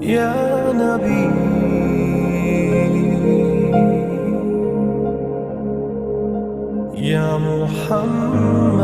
یا نبی یا محمد.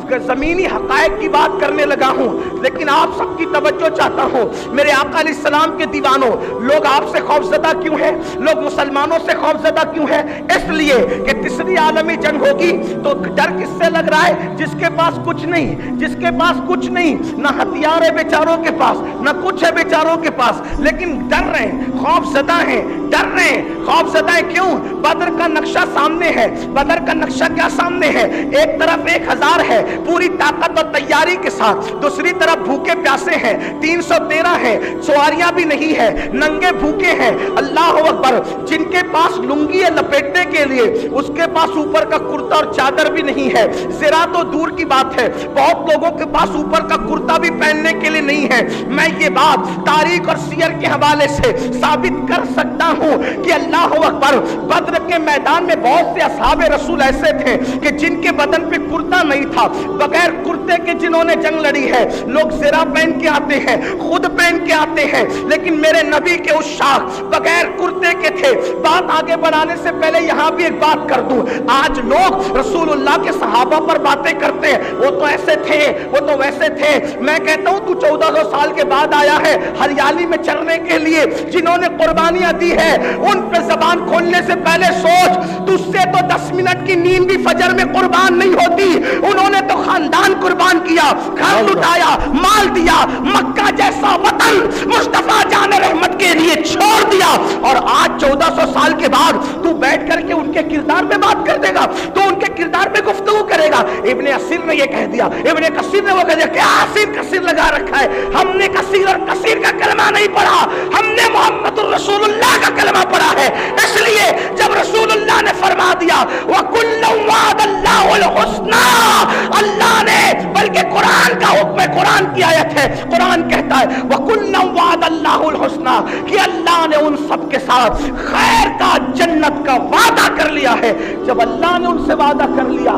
میں زمینی حقائق کی بات کرنے لگا ہوں، لیکن آپ سب کی توجہ چاہتا ہوں. میرے آقا علیہ السلام کے دیوانوں، لوگ آپ سے خوفزدہ کیوں ہیں؟ لوگ مسلمانوں سے خوفزدہ کیوں ہیں؟ اس لیے کہ تیسری عالمی جنگ ہوگی تو ڈر کس سے لگ رہا ہے؟ جس کے پاس کچھ نہیں، جس کے پاس کچھ نہیں، نہ ہتھیار ہے بیچاروں کے پاس، نہ کچھ ہے بیچاروں کے پاس، لیکن ڈر رہے ہیں، خوفزدہ ہیں، ڈر رہے ہیں. خوفزدہ ہیں کیوں؟ بدر کا نقشہ سامنے ہے. بدر کا نقشہ کیا سامنے ہے؟ ایک طرف 1000 ہے پوری طاقت اور تیاری کے ساتھ، دوسری طرف بھوکے پیاسے ہیں 313 ہیں، سواریاں بھی نہیں ہے، ننگے بھوکے ہیں. اللہ اکبر. جن کے پاس لنگی ہے لپیٹنے کے لیے، اس کے پاس اوپر کا کرتا اور چادر بھی نہیں ہے. ذرا تو دور کی بات ہے، بہت لوگوں کے پاس اوپر کا کرتا بھی پہننے کے لیے نہیں ہے. میں یہ بات تاریخ اور سیر کے حوالے سے ثابت کر سکتا ہوں کہ اللہ اکبر، بدر کے میدان میں بہت سے اصحاب رسول ایسے تھے کہ جن کے بدن پہ کرتا نہیں تھا. بغیر کرتے کے جنہوں نے جنگ لڑی ہے. لوگ زرہ پہن کے آتے ہیں، خود پہن کے آتے ہیں، لیکن میرے نبی کے عشاق بغیر کرتے کے تھے. بات آگے بڑھانے سے پہلے یہاں بھی ایک بات کر دوں. آج لوگ رسول اللہ کے صحابہ پر باتیں کرتے ہیں، وہ تو ایسے تھے، وہ تو ویسے تھے. میں کہتا ہوں تو 1400 سال کے بعد آیا ہے ہریالی میں چرنے کے لیے. جنہوں نے قربانیاں دی ہے ان پہ زبان کھولنے سے پہلے سوچ، تجھ سے تو 10 منٹ کی نیند بھی فجر میں قربان نہیں ہوتی. انہوں نے تو خاندان قربان کیا، گھر لٹایا، مال دیا، مکہ جیسا وطن مصطفیٰ جان رحمت کے لیے چھوڑ دیا. اور آج 1400 سال کے بعد تو بیٹھ کر کے ان کے کردار میں بات کر دے گا، تو ان کے کردار میں گفتگو کرے گا. ابن اسیر نے یہ کہہ دیا، ابن کثیر نے وہ کہہ دیا. کیا اسیر کثیر لگا رکھا ہے؟ ہم نے کثیر اور کثیر کا کلمہ نہیں پڑھا، ہم نے محمد الرسول اللہ کا کلمہ پڑھا ہے. اس لیے جب رسول اللہ نے فرما دیا وَكُلًّا وَعَدَ اللَّهُ الْحُسْنَى، اللہ نے بلکہ قرآن کا حکم ہے، قرآن کی آیت ہے، قرآن کہتا ہے وَكُلًّا وَعَدَ اللَّهُ الْحُسْنَى کہ اللہ نے ان سب کے ساتھ خیر کا، جنت کا وعدہ کر لیا ہے. جب اللہ نے ان سے وعدہ کر لیا،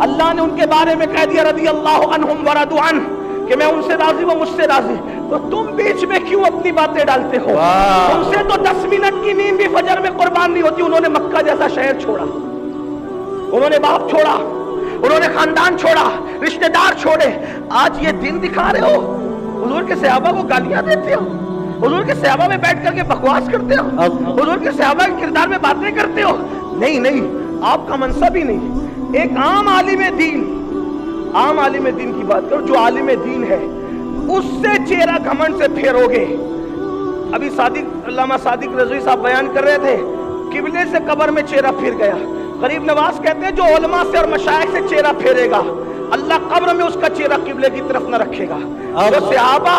اللہ نے ان کے بارے میں کہہ دیا رضی اللہ عنہم ورضوا عنہ کہ میں ان سے راضی وہ مجھ سے راضی، تو تم بیچ میں کیوں اپنی باتیں ڈالتے ہو؟ تم سے تو 10 منٹ کی نیند بھی فجر میں قربان نہیں ہوتی. انہوں نے مکہ جیسا شہر چھوڑا، انہوں نے باپ چھوڑا، انہوں نے خاندان چھوڑا، رشتہ دار چھوڑے. آج یہ دن دکھا رہے ہو، حضور کے صحابہ کو گالیاں دیتے ہو، حضور کے صحابہ میں بیٹھ کر کے بکواس کرتے ہو، حضور کے صحابہ کے کردار میں باتیں کرتے ہو. نہیں نہیں، آپ کا منصب ہی نہیں. ایک عام عالم دین، عام عالم دین کی بات کرو، جو عالم دین ہے اس سے چہرہ گھمنڈ سے پھیرو گے. ابھی علامہ صادق رضوی صاحب بیان کر رہے تھے، قبلے سے قبر میں چہرہ پھر گیا. غریب نواز کہتے ہیں جو علماء سے اور مشائخ سے چہرہ پھیرے گا اللہ قبر میں اس کا چہرہ قبلے کی طرف نہ رکھے گا. جو صحابہ،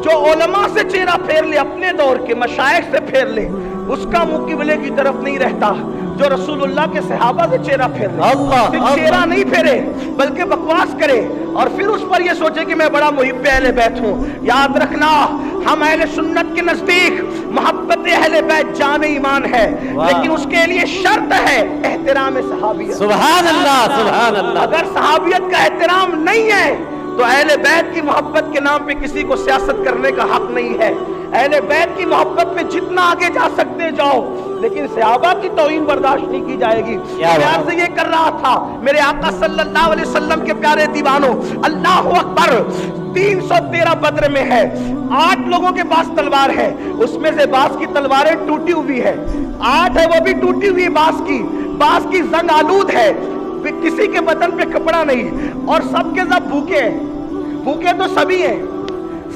جو علماء سے چہرہ پھیر لے، اپنے دور کے مشائخ سے پھیر لے، اس کا منہ قبلے کی طرف نہیں رہتا. جو رسول اللہ کے صحابہ سے چہرہ پھیر لے، چہرہ نہیں پھیرے بلکہ بکواس کرے اور پھر اس پر یہ سوچے کہ میں بڑا محب اہل بیت ہوں. یاد رکھنا، ہم اہل سنت کے نزدیک محبت اہل بیت جان ایمان ہے، لیکن اس کے لیے شرط ہے احترام صحابیت. سبحان اللہ، سبحان اللہ. اگر صحابیت کا احترام نہیں ہے تو اہل بیت کی محبت کے نام پہ کسی کو سیاست کرنے کا حق نہیں ہے. اہل بیت کی محبت میں جتنا آگے جا سکتے جاؤ، لیکن صحابہ کی توہین برداشت نہیں کی جائے گی. پیار سے یہ کر رہا تھا میرے آقا صلی اللہ علیہ وسلم کے پیارے دیوانوں. اللہ اکبر. 313 بدر میں ہے، 8 لوگوں کے پاس تلوار ہے، اس میں سے بعض کی تلواریں ٹوٹی ہوئی ہے، 8 ہے وہ بھی ٹوٹی ہوئی، بعض کی زنگ آلود ہے، کسی کے بدن پہ کپڑا نہیں، اور سب کے سب بھوکے ہیں. بھوکے تو سبھی ہیں،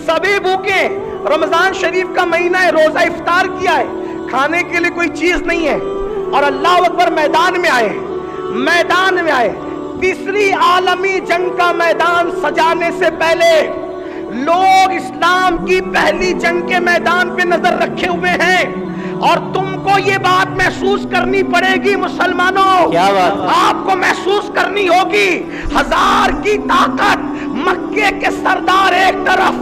سبھی بھوکے. رمضان شریف کا مہینہ ہے، روزہ افطار کیا ہے، کھانے کے لیے کوئی چیز نہیں ہے، اور اللہ اکبر میدان میں آئے. تیسری عالمی جنگ کا میدان سجانے سے پہلے لوگ اسلام کی پہلی جنگ کے میدان پہ نظر رکھے ہوئے ہیں. اور تم کو یہ بات محسوس کرنی پڑے گی مسلمانوں، کیا بات ہے؟ آپ کو محسوس کرنی ہوگی. 1000 کی طاقت، مکے کے سردار ایک طرف،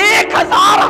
1000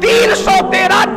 313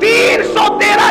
313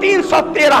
313